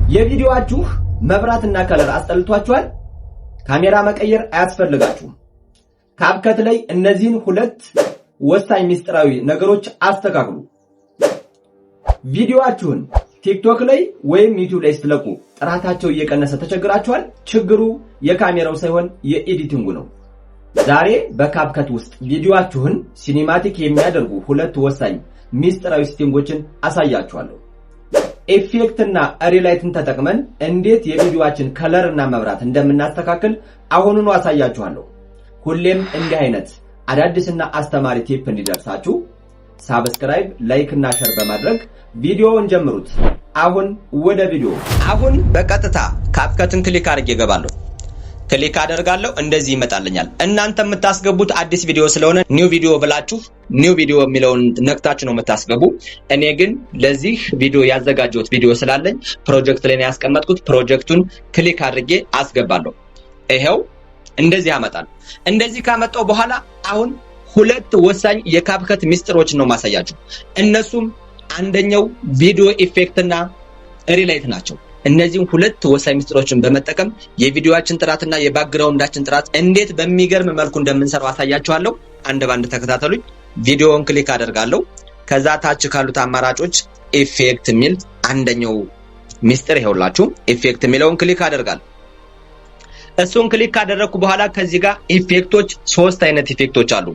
የቪዲዮአችሁ መብራትና ከለር አስጠልቷችኋል? ካሜራ መቀየር አያስፈልጋችሁም። ካፕከት ላይ እነዚህን ሁለት ወሳኝ ሚስጥራዊ ነገሮች አስተካክሉ። ቪዲዮአችሁን ቲክቶክ ላይ ወይም ዩቲዩብ ላይ ስትለቁ ጥራታቸው እየቀነሰ ተቸግራችኋል? ችግሩ የካሜራው ሳይሆን የኤዲቲንጉ ነው። ዛሬ በካፕከት ውስጥ ቪዲዮአችሁን ሲኒማቲክ የሚያደርጉ ሁለት ወሳኝ ሚስጥራዊ ሴቲንጎችን አሳያችኋለሁ። ኢፌክትና ሪላይትን ተጠቅመን እንዴት የቪዲዮአችን ከለርና መብራት እንደምናስተካክል አሁኑኑ አሳያችኋለሁ። ሁሌም እንዲህ አይነት አዳዲስና አስተማሪ ቲፕ እንዲደርሳችሁ ሳብስክራይብ፣ ላይክ እና ሼር በማድረግ ቪዲዮውን ጀምሩት። አሁን ወደ ቪዲዮ። አሁን በቀጥታ ካፕከትን ክሊክ አድርጌ እገባለሁ። ክሊክ አደርጋለሁ፣ እንደዚህ ይመጣልኛል። እናንተ የምታስገቡት አዲስ ቪዲዮ ስለሆነ ኒው ቪዲዮ ብላችሁ ኒው ቪዲዮ የሚለውን ነክታችሁ ነው የምታስገቡ። እኔ ግን ለዚህ ቪዲዮ ያዘጋጀሁት ቪዲዮ ስላለኝ ፕሮጀክት ላይ ነው ያስቀመጥኩት። ፕሮጀክቱን ክሊክ አድርጌ አስገባለሁ። ይሄው እንደዚህ ያመጣል። እንደዚህ ካመጣው በኋላ አሁን ሁለት ወሳኝ የካፕከት ሚስጥሮችን ነው ማሳያችሁ። እነሱም አንደኛው ቪዲዮ ኢፌክትና ሪላይት ናቸው። እነዚህን ሁለት ወሳኝ ሚስጥሮችን በመጠቀም የቪዲዮአችን ጥራትና የባክግራውንዳችን ጥራት እንዴት በሚገርም መልኩ እንደምንሰራው አሳያችኋለሁ። አንድ ባንድ ተከታተሉኝ። ቪዲዮውን ክሊክ አደርጋለሁ። ከዛ ታች ካሉት አማራጮች ኢፌክት የሚል አንደኛው ሚስጥር ይኸውላችሁ። ኢፌክት የሚለውን ክሊክ አደርጋለሁ። እሱን ክሊክ ካደረኩ በኋላ ከዚህ ጋር ኢፌክቶች ሶስት አይነት ኢፌክቶች አሉ።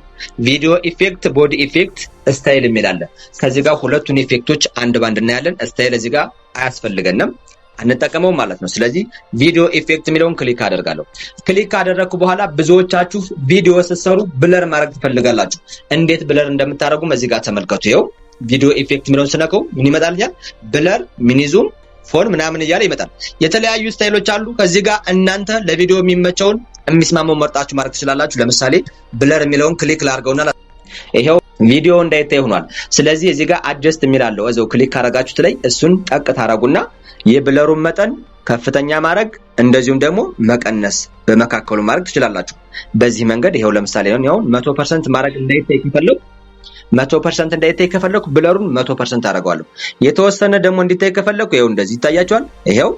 ቪዲዮ ኢፌክት፣ ቦዲ ኢፌክት፣ ስታይል የሚል አለ። ከዚህ ጋር ሁለቱን ኢፌክቶች አንድ ባንድ እናያለን። ስታይል እዚህ ጋር አያስፈልገንም አንጠቀመው ማለት ነው። ስለዚህ ቪዲዮ ኢፌክት የሚለውን ክሊክ አደርጋለሁ። ክሊክ ካደረኩ በኋላ ብዙዎቻችሁ ቪዲዮ ስትሰሩ ብለር ማድረግ ትፈልጋላችሁ። እንዴት ብለር እንደምታደርጉ እዚህ ጋር ተመልከቱ። ይኸው ቪዲዮ ኢፌክት የሚለውን ስነካው ምን ይመጣልኛል? ብለር፣ ሚኒዙም፣ ፎን ምናምን እያለ ይመጣል። የተለያዩ ስታይሎች አሉ። ከዚህ ጋር እናንተ ለቪዲዮ የሚመቸውን የሚስማማው መርጣችሁ ማድረግ ትችላላችሁ። ለምሳሌ ብለር የሚለውን ክሊክ ላድርገውና ይሄው ቪዲዮ እንዳይታይ ሆኗል። ስለዚህ እዚህ ጋር አድጀስት የሚላለው እዛው ክሊክ ካረጋችሁት ላይ እሱን ጠቅ ታረጉና የብለሩን መጠን ከፍተኛ ማድረግ እንደዚሁም ደግሞ መቀነስ በመካከሉ ማድረግ ትችላላችሁ። በዚህ መንገድ ይሄው ለምሳሌ ነው 100% ማድረግ እንዳይታይ ከፈለኩ 100% እንዳይታይ ከፈለኩ ብለሩን 100% አደርጋለሁ። የተወሰነ ደግሞ እንዲታይ ከፈለኩ ይሄው እንደዚህ ይታያችኋል። ይሄው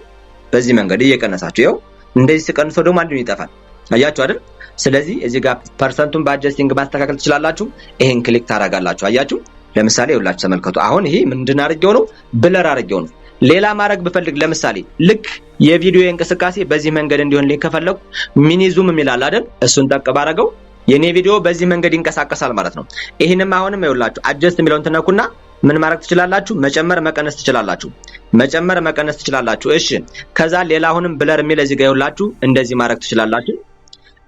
በዚህ መንገድ እየቀነሳችሁ ይሄው እንደዚህ ስቀንሰው ደግሞ አንዱን ይጠፋል። አያችሁ አይደል? ስለዚህ እዚህ ጋር ፐርሰንቱን በአድጀስቲንግ ማስተካከል ትችላላችሁ። ይሄን ክሊክ ታረጋላችሁ። አያችሁ? ለምሳሌ ይኸውላችሁ ተመልከቱ። አሁን ይሄ ምንድን አድርጌው ነው? ብለር አድርጌው ነው። ሌላ ማድረግ ብፈልግ ለምሳሌ ልክ የቪዲዮ እንቅስቃሴ በዚህ መንገድ እንዲሆንልኝ ከፈለኩ ሚኒዙም የሚላል አይደል? እሱን ጠቅ ባረገው የኔ ቪዲዮ በዚህ መንገድ ይንቀሳቀሳል ማለት ነው። ይሄንም አሁንም ይኸውላችሁ አድጀስት የሚለውን ተነኩና ምን ማድረግ ትችላላችሁ? መጨመር መቀነስ ትችላላችሁ። መጨመር መቀነስ ትችላላችሁ። እሺ ከዛ ሌላ አሁንም ብለር የሚል እዚህ ጋር ይኸውላችሁ እንደዚህ ማድረግ ትችላላችሁ።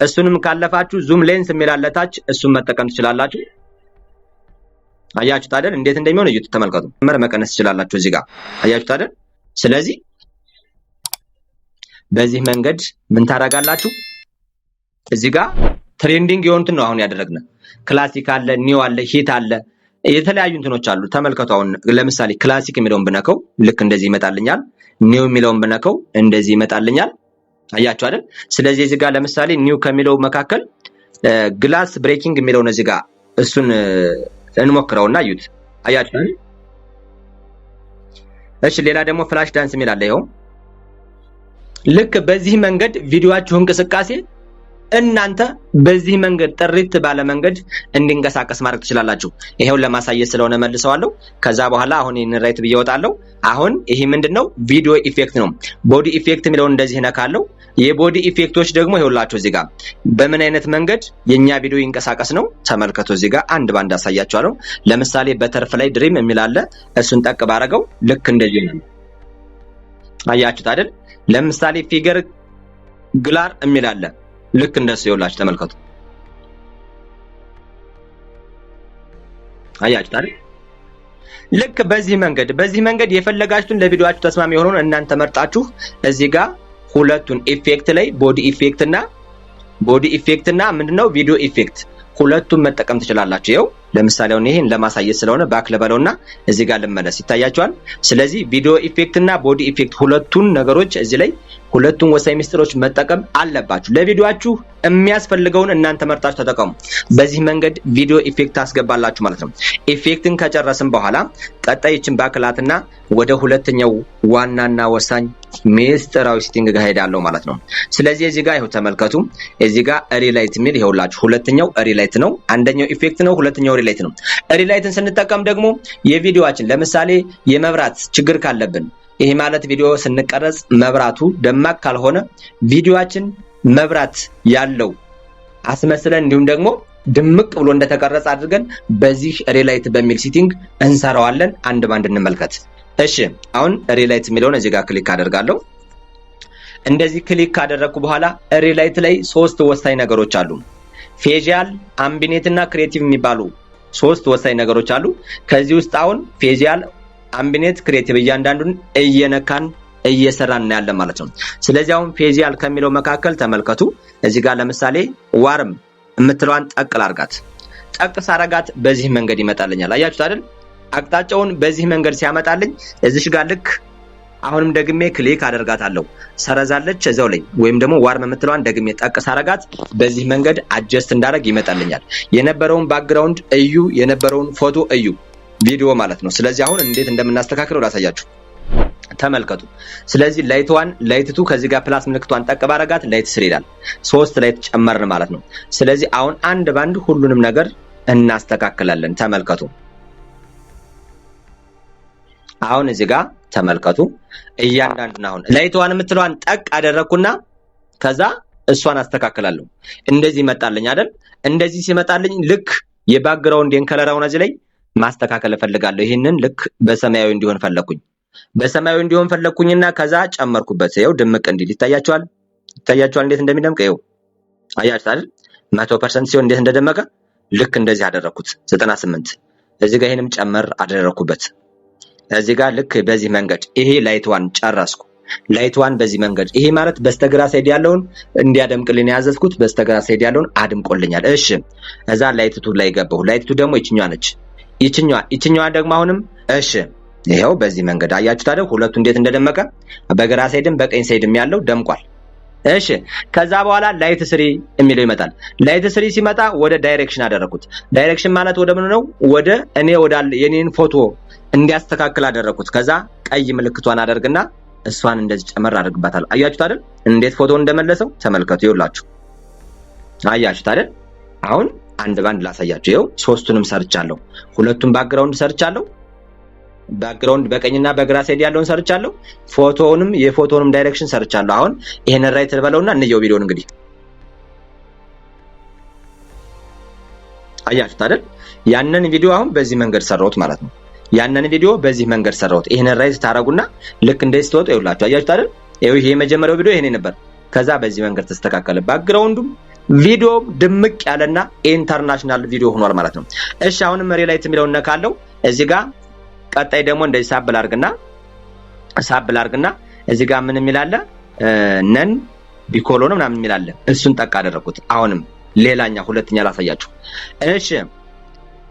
እሱንም ካለፋችሁ ዙም ሌንስ የሚላለታች እሱን መጠቀም ትችላላችሁ። አያችሁት አይደል? እንዴት እንደሚሆን እዩት፣ ተመልከቱ። መጨመር መቀነስ ትችላላችሁ እዚህ ጋር አያችሁት አይደል? ስለዚህ በዚህ መንገድ ምን ታረጋላችሁ? እዚህ ጋር ትሬንዲንግ የሆኑትን ነው አሁን ያደረግነው። ክላሲክ አለ፣ ኒው አለ፣ ሂት አለ፣ የተለያዩ እንትኖች አሉ። ተመልከቱ። አሁን ለምሳሌ ክላሲክ የሚለውን ብነከው ልክ እንደዚህ ይመጣልኛል። ኒው የሚለውን ብነከው እንደዚህ ይመጣልኛል። አያችሁ አይደል? ስለዚህ እዚህ ጋር ለምሳሌ ኒው ከሚለው መካከል ግላስ ብሬኪንግ የሚለውን እዚህ ጋር እሱን እንሞክረውና እዩት። አያችሁ አይደል? እሺ ሌላ ደግሞ ፍላሽ ዳንስ የሚል አለ። ይሄው ልክ በዚህ መንገድ ቪዲዮአችሁ እንቅስቃሴ እናንተ በዚህ መንገድ ጥሪት ባለ መንገድ እንዲንቀሳቀስ ማድረግ ትችላላችሁ። ይሄው ለማሳየት ስለሆነ መልሰዋለሁ። ከዛ በኋላ አሁን ኢንራይት ብዬ እወጣለሁ። አሁን ይሄ ምንድነው? ቪዲዮ ኢፌክት ነው። ቦዲ ኢፌክት የሚለውን እንደዚህ ነካለው። የቦዲ ኢፌክቶች ደግሞ ይኸውላችሁ እዚህ ጋር በምን አይነት መንገድ የኛ ቪዲዮ ይንቀሳቀስ ነው ተመልከቱ። እዚህ ጋር አንድ ባንድ አሳያችኋለሁ። ለምሳሌ በተርፍላይ ድሪም የሚል አለ። እሱን ጠቅ ባረገው ልክ እንደዚህ ነው። አያችሁት አይደል? ለምሳሌ ፊገር ግላር የሚል አለ። ልክ እንደሱ ይኸውላችሁ ተመልከቱ። አያችሁት አይደል? ልክ በዚህ መንገድ የፈለጋችሁትን ለቪዲዮአችሁ ተስማሚ የሆነውን እናንተ መርጣችሁ እዚህ ጋር ሁለቱን ኢፌክት ላይ ቦዲ ኢፌክት እና ምንድነው ቪዲዮ ኢፌክት ሁለቱን መጠቀም ትችላላችሁ። ይኸው ለምሳሌ አሁን ይሄን ለማሳየት ስለሆነ ባክ ለበለውና እዚህ ጋር ልመለስ ይታያችኋል። ስለዚህ ቪዲዮ ኢፌክት እና ቦዲ ኢፌክት ሁለቱን ነገሮች እዚህ ላይ ሁለቱን ወሳኝ ሚስጥሮች መጠቀም አለባችሁ። ለቪዲዮአችሁ የሚያስፈልገውን እናንተ መርጣችሁ ተጠቀሙ። በዚህ መንገድ ቪዲዮ ኢፌክት ታስገባላችሁ ማለት ነው። ኢፌክትን ከጨረስን በኋላ ቀጣይችን ባክላትና ወደ ሁለተኛው ዋናና ወሳኝ ሚስጥራዊ ሴቲንግ ጋር ሄዳለሁ ማለት ነው። ስለዚህ እዚህ ጋር ይኸው ተመልከቱ። እዚህ ጋር ሪላይት ሚል ይኸውላችሁ ሁለተኛው ሪላይት ነው፣ አንደኛው ኢፌክት ነው፣ ሁለተኛው ሪላይት ነው። ሪላይትን ስንጠቀም ደግሞ የቪዲዮአችን ለምሳሌ የመብራት ችግር ካለብን ይሄ ማለት ቪዲዮ ስንቀረጽ መብራቱ ደማቅ ካልሆነ ቪዲዮአችን መብራት ያለው አስመስለን እንዲሁም ደግሞ ድምቅ ብሎ እንደተቀረጸ አድርገን በዚህ ሪላይት በሚል ሴቲንግ እንሰራዋለን። አንድ ባንድ እንመልከት። እሺ አሁን ሪላይት የሚለውን እዚህ ጋር ክሊክ አደርጋለሁ። እንደዚህ ክሊክ ካደረኩ በኋላ ሪላይት ላይ ሶስት ወሳኝ ነገሮች አሉ። ፌዚያል፣ አምቢኔት እና ክሬቲቭ የሚባሉ ሶስት ወሳኝ ነገሮች አሉ። ከዚህ ውስጥ አሁን ፌዚያል፣ አምቢኔት፣ ክሬቲቭ እያንዳንዱን እየነካን እየሰራን ያለ ማለት ነው። ስለዚህ አሁን ፌዚያል ከሚለው መካከል ተመልከቱ። እዚህ ጋር ለምሳሌ ዋርም የምትለዋን ጠቅል አርጋት። ጠቅ ሳረጋት በዚህ መንገድ ይመጣልኛል። አያችሁት አይደል? አቅጣጫውን በዚህ መንገድ ሲያመጣልኝ እዚሽ ጋር ልክ አሁንም ደግሜ ክሊክ አደርጋታለሁ። ሰረዛለች እዛው ላይ ወይም ደግሞ ዋርም የምትለዋን ደግሜ ጠቅ ሳረጋት በዚህ መንገድ አጀስት እንዳደረግ ይመጣልኛል። የነበረውን ባክግራውንድ እዩ፣ የነበረውን ፎቶ እዩ፣ ቪዲዮ ማለት ነው። ስለዚህ አሁን እንዴት እንደምናስተካክለው ላሳያችሁ። ተመልከቱ። ስለዚህ ላይት 1 ላይት 2 ከዚህ ጋር ፕላስ ምልክቷን ጠቅ ባረጋት ላይት 3 ይላል። 3 ላይት ጨመርን ማለት ነው። ስለዚህ አሁን አንድ ባንድ ሁሉንም ነገር እናስተካክላለን። ተመልከቱ። አሁን እዚህ ጋር ተመልከቱ። እያንዳንዱን አሁን ላይት 1 የምትለዋን ጠቅ አደረኩና ከዛ እሷን አስተካክላለሁ። እንደዚህ ይመጣልኝ አይደል? እንደዚህ ሲመጣልኝ ልክ የባክግራውንድ ከለራውን እዚህ ላይ ማስተካከል እፈልጋለሁ። ይሄንን ልክ በሰማያዊ እንዲሆን ፈለኩኝ። በሰማያዊ እንዲሆን ፈለኩኝና ከዛ ጨመርኩበት። ይሄው ድምቅ እንዲል ይታያችኋል። እንዴት እንደሚደምቅ ይሄው አያችሁት አይደል? 100% ሲሆን እንዴት እንደደመቀ ልክ እንደዚህ አደረኩት። 98 እዚህ ጋር ይሄንም ጨመር አደረኩበት። እዚህ ጋር ልክ በዚህ መንገድ ይሄ ላይት 1 ጨረስኩ። ላይት 1 በዚህ መንገድ ይሄ ማለት በስተግራ ሳይድ ያለውን እንዲያደምቅልኝ ያዘዝኩት በስተግራ ሳይድ ያለውን አድምቆልኛል። እሺ እዛ ላይት 2 ላይ ገባሁ። ላይት 2 ደግሞ ይችኛዋ ነች። ይችኛዋ ደግሞ አሁንም እሺ ይሄው በዚህ መንገድ አያችሁት አይደል? ሁለቱ እንዴት እንደደመቀ በግራ ሳይድም በቀኝ ሳይድም ያለው ደምቋል። እሺ ከዛ በኋላ ላይት 3 የሚለው ይመጣል። ላይት 3 ሲመጣ ወደ ዳይሬክሽን አደረኩት። ዳይሬክሽን ማለት ወደ ምን ነው? ወደ እኔ ወዳለ የኔን ፎቶ እንዲያስተካክል አደረኩት። ከዛ ቀይ ምልክቷን አደርግና እሷን እንደዚህ ጨመር አድርግባታል። አያችሁት አይደል? እንዴት ፎቶ እንደመለሰው ተመልከቱ። ይኸውላችሁ አያችሁት አይደል? አሁን አንድ ባንድ ላሳያችሁ። ይኸው ሶስቱንም ሰርቻለሁ። ሁለቱም ባክግራውንድ ሰርቻለሁ። ባክግራውንድ በቀኝና በግራ ሳይድ ያለውን ሰርቻለሁ። ፎቶውንም የፎቶውንም ዳይሬክሽን ሰርቻለሁ። አሁን ይሄንን ራይት በለውና እንየው ቪዲዮን። እንግዲህ አያችሁት አይደል? ያንን ቪዲዮ አሁን በዚህ መንገድ ሰራሁት ማለት ነው። ያንን ቪዲዮ በዚህ መንገድ ሰራሁት። ይሄንን ራይት ታረጉና ልክ እንደዚህ ተወጡ። ይኸውላችሁ አያችሁት አይደል? ይሄ የመጀመሪያው ቪዲዮ ይሄኔ ነበር። ከዛ በዚህ መንገድ ተስተካከለ። ባክግራውንዱም ቪዲዮ ድምቅ ያለና ኢንተርናሽናል ቪዲዮ ሆኗል ማለት ነው። እሺ አሁንም ሪላይት የሚለውን ነካለው። እዚህ ጋር ቀጣይ ደግሞ እንደዚህ ሳብል አድርግና እዚህ ጋር ምን የሚላለ ነን ቢኮሎን ምናምን የሚላለ እሱን ጠቅ አደረኩት። አሁንም ሌላኛ ሁለተኛ ላሳያችሁ። እሺ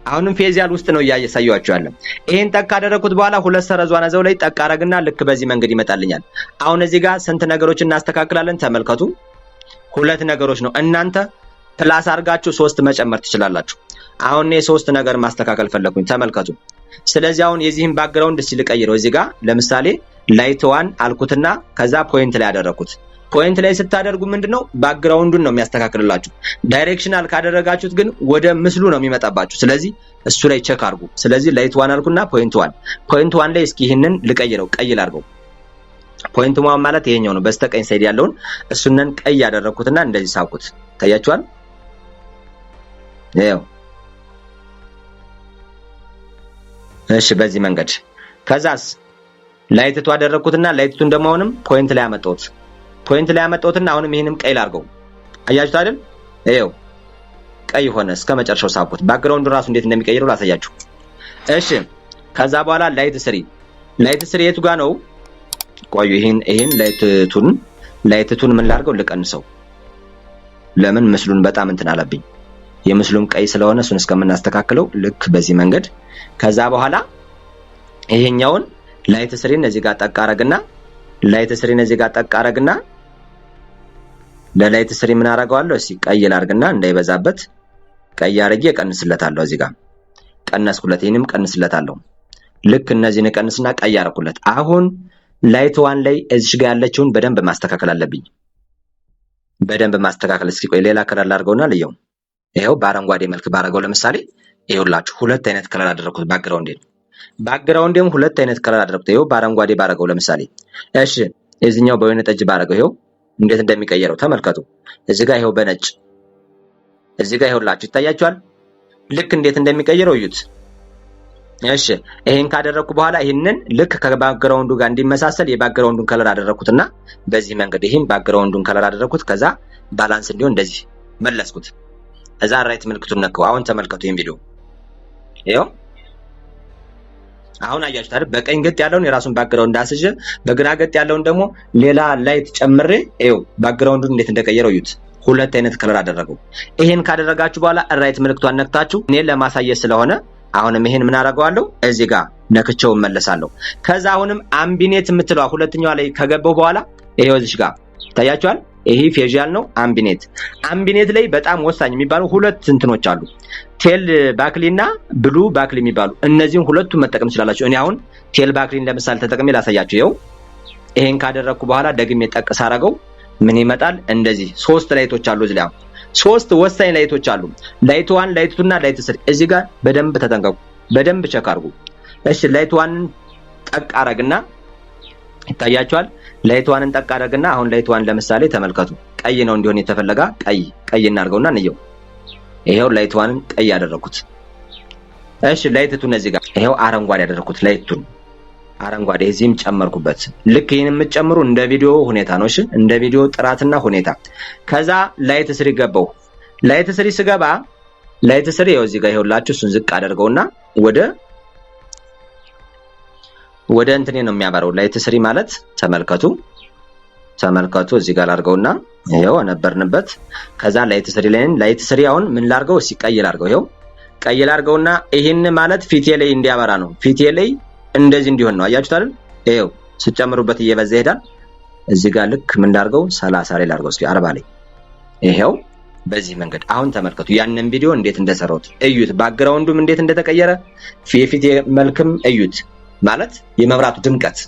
አሁንም ፌዚያል ውስጥ ነው እያሳያችሁ ያለው። ይሄን ጠቅ አደረኩት በኋላ ሁለት ሰረዟን እዛው ላይ ጠቅ አረግና ልክ በዚህ መንገድ ይመጣልኛል። አሁን እዚህ ጋር ስንት ነገሮች እናስተካክላለን ተመልከቱ። ሁለት ነገሮች ነው። እናንተ ፕላስ አድርጋችሁ 3 መጨመር ትችላላችሁ። አሁን እኔ 3 ነገር ማስተካከል ፈለኩኝ ተመልከቱ። ስለዚህ አሁን የዚህን ባክግራውንድ እስቲ ልቀይረው። እዚህ ጋር ለምሳሌ ላይት 1 አልኩትና ከዛ ፖይንት ላይ አደረኩት። ፖይንት ላይ ስታደርጉ ምንድነው ባክግራውንዱን ነው የሚያስተካክልላችሁ። ዳይሬክሽናል ካደረጋችሁት ግን ወደ ምስሉ ነው የሚመጣባችሁ። ስለዚህ እሱ ላይ ቼክ አድርጉ። ስለዚህ ላይት 1 አልኩና ፖይንት 1 ላይ እስኪ ይሄንን ልቀይረው፣ ቀይ ላድርገው። ፖይንት 1 ማለት ይሄኛው ነው፣ በስተቀኝ ሳይድ ያለውን እሱነን ቀይ ያደረኩትና እንደዚህ ሳብኩት። ታያችኋል? ይሄው እሺ በዚህ መንገድ ከዛስ ላይትቱ አደረኩትና ላይትቱን ደግሞ አሁንም ፖይንት ላይ አመጣሁትና አሁንም ይሄንም ቀይ ላድርገው። አያችሁት አይደል? ይሄው ቀይ ሆነ። እስከ መጨረሻው ሳብኩት። ባክግራውንዱ ራሱ እንዴት እንደሚቀይረው ላሳያችሁ። እሺ ከዛ በኋላ ላይት 3 የቱ ጋር ነው? ቆዩ ይሄን ላይትቱን ምን ላድርገው? ልቀንሰው። ለምን ምስሉን በጣም እንትን አለብኝ። የምስሉም ቀይ ስለሆነ እሱን እስከምናስተካክለው ልክ በዚህ መንገድ ከዛ በኋላ ይሄኛውን ላይት ስሪን እዚህ ጋር ጠቅ አረግና ላይት ስሪን እዚህ ጋር ጠቅ አረግና ለላይት ስሪ ምን አረጋዋለሁ እስኪ ቀይ ላርግና እንዳይበዛበት ቀይ አረጌ ቀንስለታለሁ እዚህ ጋር ቀነስኩለት ይሄንም ቀንስለታለሁ ልክ እነዚህን ቀንስና ቀይ አረኩለት አሁን ላይት ዋን ላይ እዚህ ጋር ያለችውን በደንብ ማስተካከል አለብኝ በደንብ ማስተካከል እስኪ ቆይ ሌላ ከለር ላርገውና ልየው ይሄው በአረንጓዴ መልክ ባረገው ለምሳሌ ይኸውላችሁ ሁለት አይነት ከለር አደረኩት ባክግራውንዴም ሁለት አይነት ከለር አደረኩት ይሄው በአረንጓዴ ባረገው ለምሳሌ እሺ እዚህኛው በወይነ ጠጅ ባረገው ይሄው እንዴት እንደሚቀየረው ተመልከቱ እዚህ ጋር ይሄው በነጭ እዚህ ጋር ይኸውላችሁ ይታያችኋል ልክ እንዴት እንደሚቀየረው እዩት እሺ ይሄን ካደረኩ በኋላ ይሄንን ልክ ከባክግራውንዱ ጋር እንዲመሳሰል የባክግራውንዱን ከለር አደረኩትና በዚህ መንገድ ይሄን ባክግራውንዱን ከለር አደረኩት ከዛ ባላንስ እንዲሆን እንደዚህ መለስኩት እዛ ራይት ምልክቱን ነካው አሁን ተመልከቱ ይሄን ቪዲዮ ይሄው አሁን አያችሁት አይደል በቀኝ ገጥ ያለውን የራሱን ባክግራውንድ አስጀ በግራ ገጥ ያለውን ደግሞ ሌላ ላይት ጨምሬ ይሄው ባክግራውንዱን እንዴት እንደቀየረው እዩት ሁለት አይነት ከለር አደረገው ይሄን ካደረጋችሁ በኋላ ራይት ምልክቷን ነክታችሁ እኔ ለማሳየት ስለሆነ አሁንም ይሄን ምን አደርጋለሁ እዚህ ጋር ነክቼው መለሳለሁ ከዛ አሁንም አምቢኔት የምትለው ሁለተኛዋ ላይ ከገባው በኋላ ይሄው እዚህ ጋር ታያችኋል ይሄ ፌዣል ነው አምቢኔት ላይ በጣም ወሳኝ የሚባሉ ሁለት እንትኖች አሉ ቴል ባክሊና ብሉ ባክሊ የሚባሉ እነዚህን ሁለቱን መጠቀም ትችላላችሁ እኔ አሁን ቴል ባክሊን ለምሳሌ ተጠቅሜ ላሳያችሁ ይሄው ይሄን ካደረኩ በኋላ ደግሜ ጠቅስ አረጋው ምን ይመጣል እንደዚህ ሶስት ላይቶች አሉ እዚህ ላይ ሶስት ወሳኝ ላይቶች አሉ ላይት 1 ላይት 2 እና ላይት 3 እዚህ ጋር በደንብ ተጠንቀቁ በደንብ ቸክ አድርጉ እሺ ላይት 1 ጠቅ አረግና ይታያችኋል ላይት 1 ጠቅ አረግና አሁን ላይት 1 ለምሳሌ ተመልከቱ ቀይ ነው እንዲሆን የተፈለጋ ቀይ እናርገውና እንየው ይሄው ላይት 1 ቀይ ያደረኩት እሺ ላይት 2 እዚህ ጋር ይሄው አረንጓዴ ያደረኩት ላይት 2 አረንጓዴ እዚህም ጨመርኩበት ልክ ይሄን የምትጨምሩ እንደ ቪዲዮ ሁኔታ ነው እሺ እንደ ቪዲዮ ጥራትና ሁኔታ ከዛ ላይት 3 ገባው ላይት 3 ስገባ ላይት 3 ይኸው እዚህ ጋር ይኸውላችሁ እሱን ዝቅ አደርገውና ወደ እንትኔ ነው የሚያበራው ላይት 3 ማለት ተመልከቱ እዚህ ጋር አድርገውና ይሄው ነበርንበት ከዛ ላይት 3 አሁን ምን ላርገው ሲቀይል አድርገው ይሄው ቀይል አድርገውና ይሄን ማለት ፊቴ ላይ እንዲያበራ ነው ፊቴ ላይ እንደዚህ እንዲሆን ነው አያችሁት አይደል ይሄው ሲጨምሩበት እየበዛ ይሄዳል እዚህ ጋር ልክ ምን ላርገው 30 ላይ ላርገው እስኪ 40 ላይ ይሄው በዚህ መንገድ አሁን ተመልከቱ ያንን ቪዲዮ እንዴት እንደሰራሁት እዩት ባክግራውንዱም እንዴት እንደተቀየረ ፊቴ መልክም እዩት ማለት የመብራቱ ድምቀት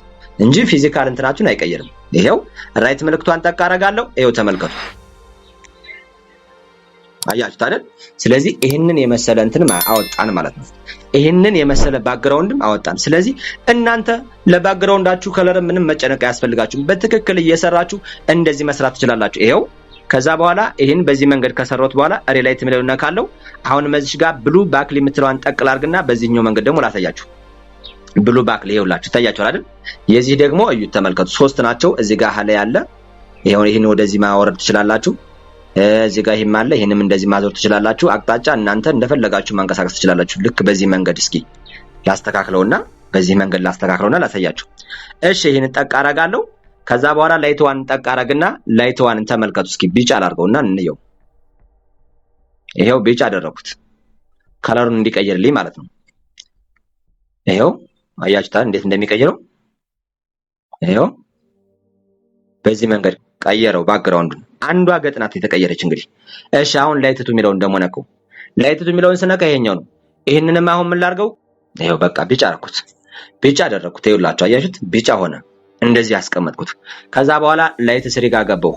እንጂ ፊዚካል እንትናችሁን አይቀየርም ይሄው ራይት ምልክቷን ጠቅ አረጋለሁ ይሄው ተመልከቱ አያችሁት አይደል ስለዚህ ይሄንን የመሰለ እንትን አወጣን ማለት ነው ይሄንን የመሰለ ባክግራውንድም አወጣን ስለዚህ እናንተ ለባክግራውንዳችሁ ከለር ምንም መጨነቅ ያስፈልጋችሁ በትክክል እየሰራችሁ እንደዚህ መስራት ትችላላችሁ ይሄው ከዛ በኋላ ይሄን በዚህ መንገድ ከሰራሁት በኋላ ሪላይት ምለውና ካለው አሁን መዝሽ ጋር ብሉ ባክሊ የምትለዋን ጠቅ ላርግና በዚህኛው መንገድ ደግሞ ላሳያችሁ ብሉ ባክሊ ይኸውላችሁ ታያችኋል አይደል የዚህ ደግሞ እዩት ተመልከቱ ሶስት ናቸው እዚህ ጋር ሀለ ያለ ይሄን ወደዚህ ማወረድ ትችላላችሁ እዚህ ጋር ይሄም አለ ይሄንም እንደዚህ ማዞር ትችላላችሁ አቅጣጫ እናንተ እንደፈለጋችሁ ማንቀሳቀስ ትችላላችሁ ልክ በዚህ መንገድ እስኪ ላስተካክለውና በዚህ መንገድ ላስተካክለውና ላሳያችሁ እሺ ይሄን ጠቅ አረጋለሁ ከዛ በኋላ ላይት 1 ጠቅ አረግና ላይት 1 ተመልከቱ እስኪ ቢጫ አድርገውና እንየው ይሄው ቢጫ አደረኩት ከለሩን እንዲቀየርልኝ ማለት ነው ይሄው አያችሁታ እንዴት እንደሚቀየረው ይሄው በዚህ መንገድ ቀየረው ባክግራውንዱን አንዷ ገጥናት የተቀየረች እንግዲህ እሺ አሁን ላይት 2 የሚለውን ደሞ ነከው ላይት 2 የሚለውን ስነካ ይሄኛው ነው ይሄንንም አሁን ምን ላርገው ይሄው በቃ ቢጫ አደረኩት ቢጫ አደረኩት ይኸውላችሁ አያችሁት ቢጫ ሆነ እንደዚህ ያስቀመጥኩት ከዛ በኋላ ላይት 3 ጋር ገባው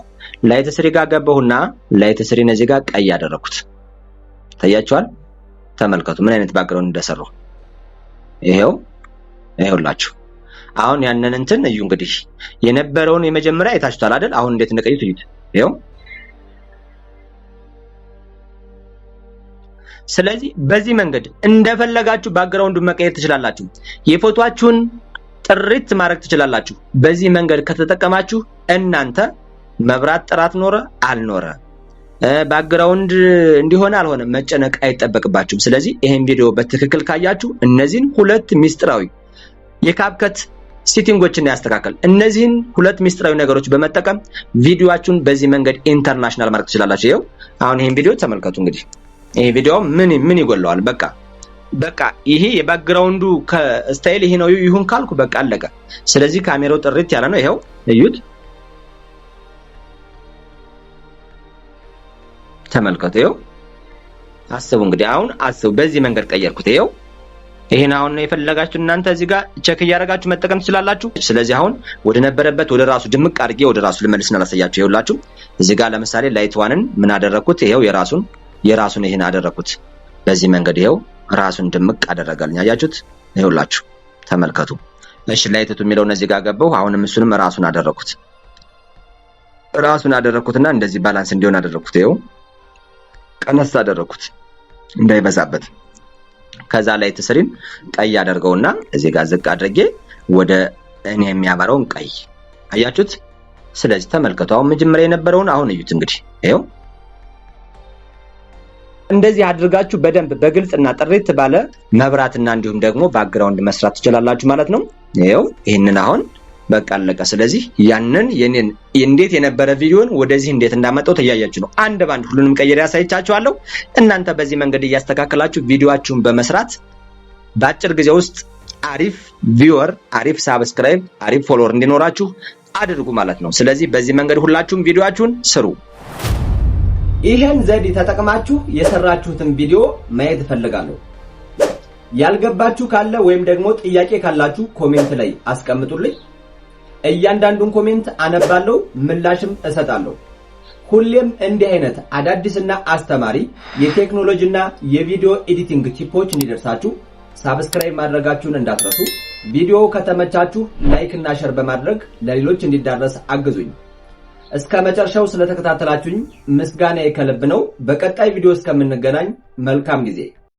ላይት 3 ጋር ገባውና ላይት 3 ነዚህ ጋር ቀይ ያደረኩት ታያችኋል ተመልከቱ ምን አይነት ባክግራውንድ እንደሰራው ይኸውላችሁ አሁን ያንን እንትን እዩ እንግዲህ የነበረውን የመጀመሪያ አይታችኋል አይደል አሁን እንዴት እንደቀዩት እዩት ይኸው ስለዚህ በዚህ መንገድ እንደፈለጋችሁ ባክግራውንዱን መቀየር ትችላላችሁ የፎቶአችሁን ጥሪት ማድረግ ትችላላችሁ በዚህ መንገድ ከተጠቀማችሁ እናንተ መብራት ጥራት ኖረ አልኖረ ባክግራውንድ እንዲሆነ አልሆነ መጨነቅ አይጠበቅባችሁም ስለዚህ ይሄን ቪዲዮ በትክክል ካያችሁ እነዚህን ሁለት ሚስጥራዊ የካፕከት ሴቲንጎችን ያስተካክል እነዚህን ሁለት ሚስጥራዊ ነገሮች በመጠቀም ቪዲዮአችሁን በዚህ መንገድ ኢንተርናሽናል ማድረግ ትችላላችሁ ይሄው አሁን ይሄን ቪዲዮ ተመልከቱ እንግዲህ ይሄ ቪዲዮ ምን ይጎለዋል? በቃ ይሄ የባክግራውንዱ ከስታይል ይሄ ነው ይሁን ካልኩ በቃ አለቀ። ስለዚህ ካሜራው ጥርት ያለ ነው። ይሄው እዩት፣ ተመልከቱ። ይሄው አስቡ እንግዲህ አሁን አስቡ፣ በዚህ መንገድ ቀየርኩት። ይሄው ይሄን አሁን ነው የፈለጋችሁ እናንተ እዚህ ጋር ቼክ እያደረጋችሁ መጠቀም ትችላላችሁ። ስለዚህ አሁን ወደ ነበረበት ወደ ራሱ ድምቅ አድርጌ ወደ ራሱ ልመልስና ላሳያችሁ። ይኸውላችሁ እዚህ ጋር ለምሳሌ ላይት ዋንን ምን አደረኩት? ይሄው የራሱን ይሄን አደረኩት በዚህ መንገድ። ይሄው ራሱን ድምቅ አደረጋልኝ። አያችሁት? ይኸውላችሁ ተመልከቱ። እሺ ላይትቱ የሚለው እዚህ ጋር ገባው። አሁንም እሱንም ራሱን አደረኩትና እንደዚህ ባላንስ እንዲሆን አደረኩት። ይሄው ቀነስ አደረኩት እንዳይበዛበት። ከዛ ላይት ስሪን ቀይ አደርገውና እዚህ ጋር ዝቅ አድርጌ ወደ እኔ የሚያበራውን ቀይ አያችሁት? ስለዚህ ተመልከቱ። አሁን መጀመሪያ የነበረውን አሁን እዩት እንግዲህ ይሄው እንደዚህ አድርጋችሁ በደንብ በግልጽና ጥርት ባለ መብራትና እንዲሁም ደግሞ ባክግራውንድ መስራት ትችላላችሁ ማለት ነው። ይሄው ይሄንን አሁን በቃ አለቀ። ስለዚህ ያንን የኔን እንዴት የነበረ ቪዲዮን ወደዚህ እንዴት እንዳመጣው ተያያችሁ ነው። አንድ ባንድ ሁሉንም ቀይሬ ያሳይቻችኋለሁ። እናንተ በዚህ መንገድ እያስተካከላችሁ ቪዲዮአችሁን በመስራት በአጭር ጊዜ ውስጥ አሪፍ ቪወር፣ አሪፍ ሳብስክራይብ፣ አሪፍ ፎሎወር እንዲኖራችሁ አድርጉ ማለት ነው። ስለዚህ በዚህ መንገድ ሁላችሁም ቪዲዮአችሁን ስሩ። ይሄን ዘዴ ተጠቅማችሁ የሰራችሁትን ቪዲዮ ማየት እፈልጋለሁ። ያልገባችሁ ካለ ወይም ደግሞ ጥያቄ ካላችሁ ኮሜንት ላይ አስቀምጡልኝ። እያንዳንዱን ኮሜንት አነባለሁ፣ ምላሽም እሰጣለሁ። ሁሌም እንዲህ አይነት አዳዲስና አስተማሪ የቴክኖሎጂና የቪዲዮ ኤዲቲንግ ቲፖች እንዲደርሳችሁ ሳብስክራይብ ማድረጋችሁን እንዳትረሱ። ቪዲዮ ከተመቻችሁ ላይክ እና ሼር በማድረግ ለሌሎች እንዲዳረስ አግዙኝ። እስከ መጨረሻው ስለተከታተላችሁኝ ምስጋናዬ ከልብ ነው። በቀጣይ ቪዲዮ እስከምንገናኝ መልካም ጊዜ